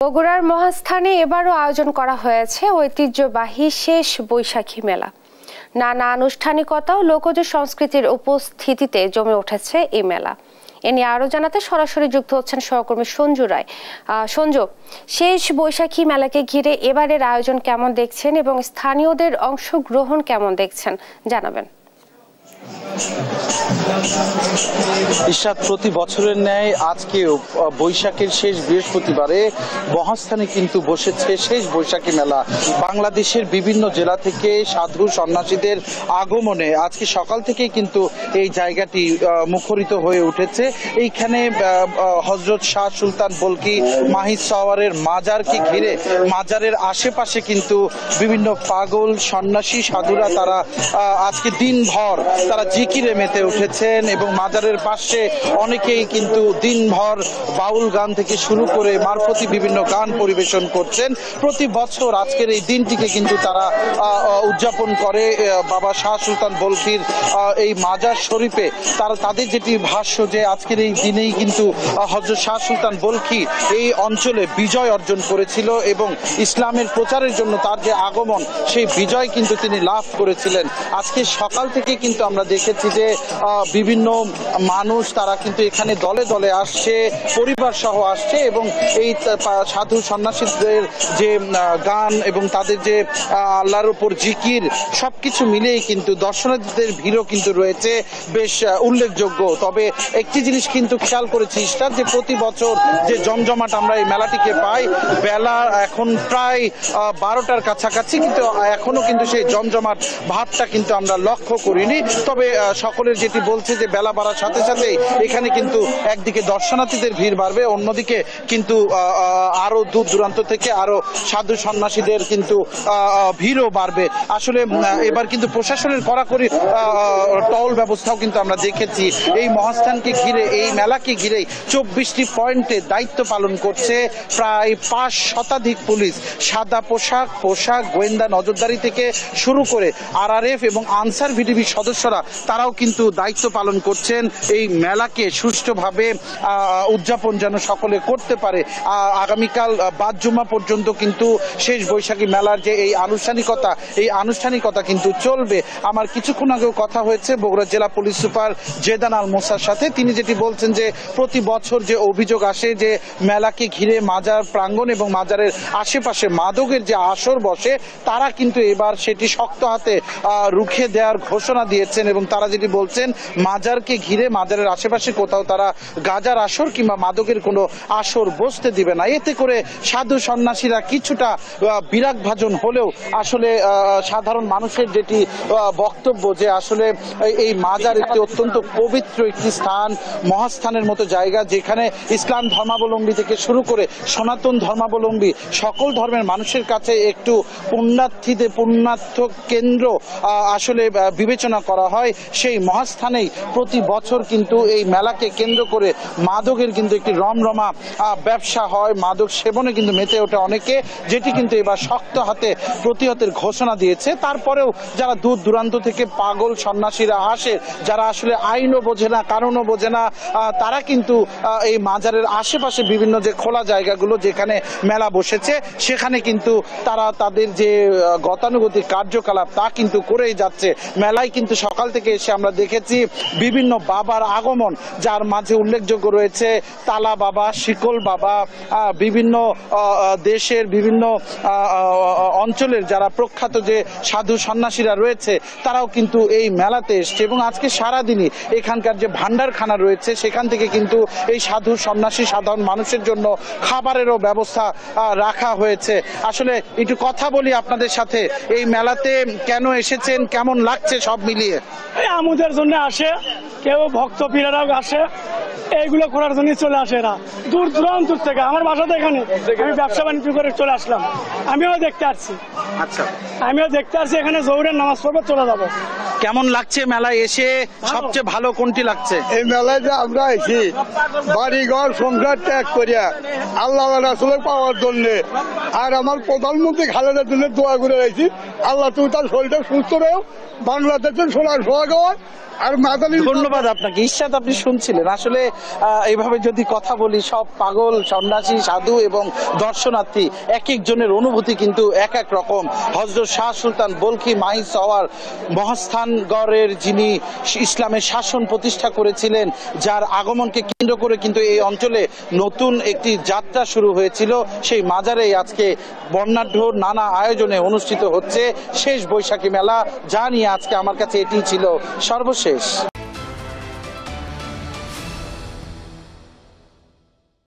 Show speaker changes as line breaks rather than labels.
বগুড়ার মহাস্থানে এবারও আয়োজন করা হয়েছে ঐতিহ্যবাহী শেষ বৈশাখী মেলা। নানা আনুষ্ঠানিকতা ও লোকজ সংস্কৃতির উপস্থিতিতে জমে উঠেছে এই মেলা। এ নিয়ে আরো জানাতে সরাসরি যুক্ত হচ্ছেন সহকর্মী সঞ্জু রায়। সঞ্জু, শেষ বৈশাখী মেলাকে ঘিরে এবারের আয়োজন কেমন দেখছেন এবং স্থানীয়দের অংশগ্রহণ কেমন দেখছেন জানাবেন।
ইশরাত, প্রতি বছরের ন্যায় আজকেও বৈশাখের শেষ বৃহস্পতিবারে মহাস্থানে কিন্তু বসেছে শেষ বৈশাখী মেলা। বাংলাদেশের বিভিন্ন জেলা থেকে সাধু সন্ন্যাসীদের আগমনে আজকে সকাল থেকেই কিন্তু এই জায়গাটি মুখরিত হয়ে উঠেছে। এইখানে হযরত শাহ সুলতান বলকি মাহির সওয়ারের মাজারকে ঘিরে মাজারের আশেপাশে কিন্তু বিভিন্ন পাগল সন্ন্যাসী সাধুরা তারা আজকে দিনভর তারা জিকিরে মেতে উঠেছেন এবং মাজারের পাশে অনেকেই কিন্তু দিনভর বাউল গান থেকে শুরু করে মারফতি বিভিন্ন গান পরিবেশন করছেন। প্রতি বছর আজকের এই দিনটিকে কিন্তু তারা উদযাপন করে বাবা শাহ সুলতান বলকির এই মাজার শরীফে। তাদের যেটি ভাষ্য যে আজকের এই দিনেই কিন্তু হযরত শাহ সুলতান বলকি এই অঞ্চলে বিজয় অর্জন করেছিল এবং ইসলামের প্রচারের জন্য তার যে আগমন সেই বিজয় কিন্তু তিনি লাভ করেছিলেন। আজকে সকাল থেকে কিন্তু আমরা দেখেছি যে বিভিন্ন মানুষ তারা কিন্তু এখানে দলে দলে আসছে, পরিবার সহ আসছে এবং এই সাধু সন্ন্যাসীদের যে গান এবং তাদের যে আল্লাহর উপর জিকির সবকিছু মিলেই কিন্তু দর্শনার্থীদের ভিড়ও কিন্তু রয়েছে বেশ উল্লেখযোগ্য। তবে একটি জিনিস কিন্তু খেয়াল করেছি ইশরাত, যে প্রতি বছর যে জমজমাট আমরা এই মেলাটিকে পাই, বেলা এখন প্রায় 12টার কাছাকাছি, কিন্তু এখনো কিন্তু সেই জমজমাট ভাবটা কিন্তু আমরা লক্ষ্য করিনি। তবে সকলের যেটি বলছে যে বেলা বাড়ার সাথে সাথে এখানে কিন্তু একদিকে দর্শনার্থীদের ভিড় বাড়বে, অন্যদিকে কিন্তু আরো দূর দূরান্ত থেকে আরো সাধু সন্ন্যাসীদের কিন্তু ভিড়ও বাড়বে। আসলে এবার কিন্তু প্রশাসনের কড়াকড়ি টহল ব্যবস্থাও কিন্তু আমরা দেখেছি। এই মহাস্থানকে ঘিরে এই মেলাকে ঘিরে 24টি পয়েন্টে দায়িত্ব পালন করছে প্রায় 5 শতাধিক পুলিশ। সাদা পোশাক গোয়েন্দা নজরদারি থেকে শুরু করে RRF এবং আনসার ভিডিবি সদস্যরা তারাও কিন্তু দায়িত্ব পালন করছেন এই মেলাকে সুষ্ঠুভাবে উদযাপন যেন সকলে করতে পারে। আগামীকাল বাদ জুমা পর্যন্ত কিন্তু শেষ বৈশাখী মেলার যে এই আনুষ্ঠানিকতা কিন্তু চলবে। আমার কিছুক্ষণ আগেও কথা হয়েছে বগুড়া জেলা পুলিশ সুপার জেদান আল মোসার সাথে। তিনি যেটি বলছেন যে প্রতি বছর যে অভিযোগ আসে যে মেলাকে ঘিরে মাজার প্রাঙ্গণ এবং মাজারের আশেপাশে মাদকের যে আসর বসে, তারা কিন্তু এবার সেটি শক্ত হাতে রুখে দেওয়ার ঘোষণা দিয়েছেন এবং তারা যেটি বলছেন মাজারকে ঘিরে মাজারের আশেপাশে কোথাও তারা গাজার আসর কিংবা মাদকের কোনো আসর বসতে দিবে না। এতে করে সাধু সন্ন্যাসীরা কিছুটা বিরাগ ভাজন হলেও আসলে সাধারণ মানুষের যেটি বক্তব্য যে আসলে এই মাজার একটি অত্যন্ত পবিত্র একটি স্থান, মহাস্থানের মতো জায়গা, যেখানে ইসলাম ধর্মাবলম্বী থেকে শুরু করে সনাতন ধর্মাবলম্বী সকল ধর্মের মানুষের কাছে একটু পুণ্যার্থ কেন্দ্র আসলে বিবেচনা করা হয়। সেই মহাস্থানেই প্রতি বছর কিন্তু এই মেলাকে কেন্দ্র করে মাদকের কিন্তু একটি রমরমা ব্যবসা হয়, মাদক সেবনে কিন্তু মেতে ওঠে অনেকে, যেটি কিন্তু এবার শক্ত হাতে প্রতিহতের ঘোষণা দিয়েছে। তারপরেও যারা দূর দূরান্ত থেকে পাগল সন্ন্যাসীরা আসে, যারা আসলে আইনও বোঝে না কানুনও বোঝে না, তারা কিন্তু এই মাজারের আশেপাশে বিভিন্ন যে খোলা জায়গাগুলো যেখানে মেলা বসেছে সেখানে কিন্তু তারা তাদের যে গতানুগতিক কার্যকলাপ তা কিন্তু করেই যাচ্ছে। মেলায় কিন্তু সকাল থেকে এসে আমরা দেখেছি বিভিন্ন বাবার আগমন, যার মাঝে উল্লেখযোগ্য রয়েছে তালা বাবা, শিকল বাবা, বিভিন্ন দেশের বিভিন্ন অঞ্চলের যারা প্রখ্যাত যে সাধু সন্ন্যাসীরা রয়েছে তারাও কিন্তু এই মেলাতে এসছে এবং আজকে সারাদিনই এখানকার যে ভান্ডারখানা রয়েছে সেখান থেকে কিন্তু এই সাধু সন্ন্যাসী সাধারণ মানুষের জন্য খাবারেরও ব্যবস্থা রাখা হয়েছে। আসলে একটু কথা বলি আপনাদের সাথে, এই মেলাতে কেন এসেছেন, কেমন লাগছে সব মিলিয়ে?
আমাদের জন্য আসে, কেউ ভক্ত পীরেরাও আসে, এইগুলো করার জন্য চলে আসে এরা দূর দূরান্ত থেকে। আমার বাসাতে এখানে, আমি ব্যবসা বাণিজ্য করে চলে আসলাম, আমিও দেখতে আসছি।
আচ্ছা,
আমিও দেখতে আসছি, এখানে জোহরের নামাজ পড়বে চলে যাবো।
কেমন লাগছে মেলায় এসে? সবচেয়ে ভালো কোনটি লাগছে?
এই মেলায় যে আমরা আইছি বাড়িঘর সংসার ত্যাগ করিয়া আল্লাহ রাসূলের পাওয়ার জন্য, আর আমার প্রধানমন্ত্রী খালেদার জন্য দোয়া করে রাখছি আল্লাহ তুমি তার শরীরটা সুস্থ রাখো, বাংলাদেশের সোনার সোহাগ হয়। আর মাদানী
ধন্যবাদ আপনাকে। ইরশাদ, আপনি শুনছিলেন আসলে এইভাবে যদি কথা বলি, সব পাগল সন্ন্যাসী সাধু এবং দর্শনার্থী এক একজনের অনুভূতি কিন্তু এক এক রকম। হযরত শাহ সুলতান বলখি মাহি সওয়ার মহাস্থানগড়ের যিনি ইসলামের শাসন প্রতিষ্ঠা করেছিলেন, যার আগমনকে কেন্দ্র করে কিন্তু এই অঞ্চলে নতুন একটি যাত্রা শুরু হয়েছিল, সেই মাজারেই আজকে বর্ণাঢ্য নানা আয়োজনে অনুষ্ঠিত হচ্ছে শেষ বৈশাখী মেলা, যা নিয়ে আজকে আমার কাছে এটি ছিল সর্বশেষ।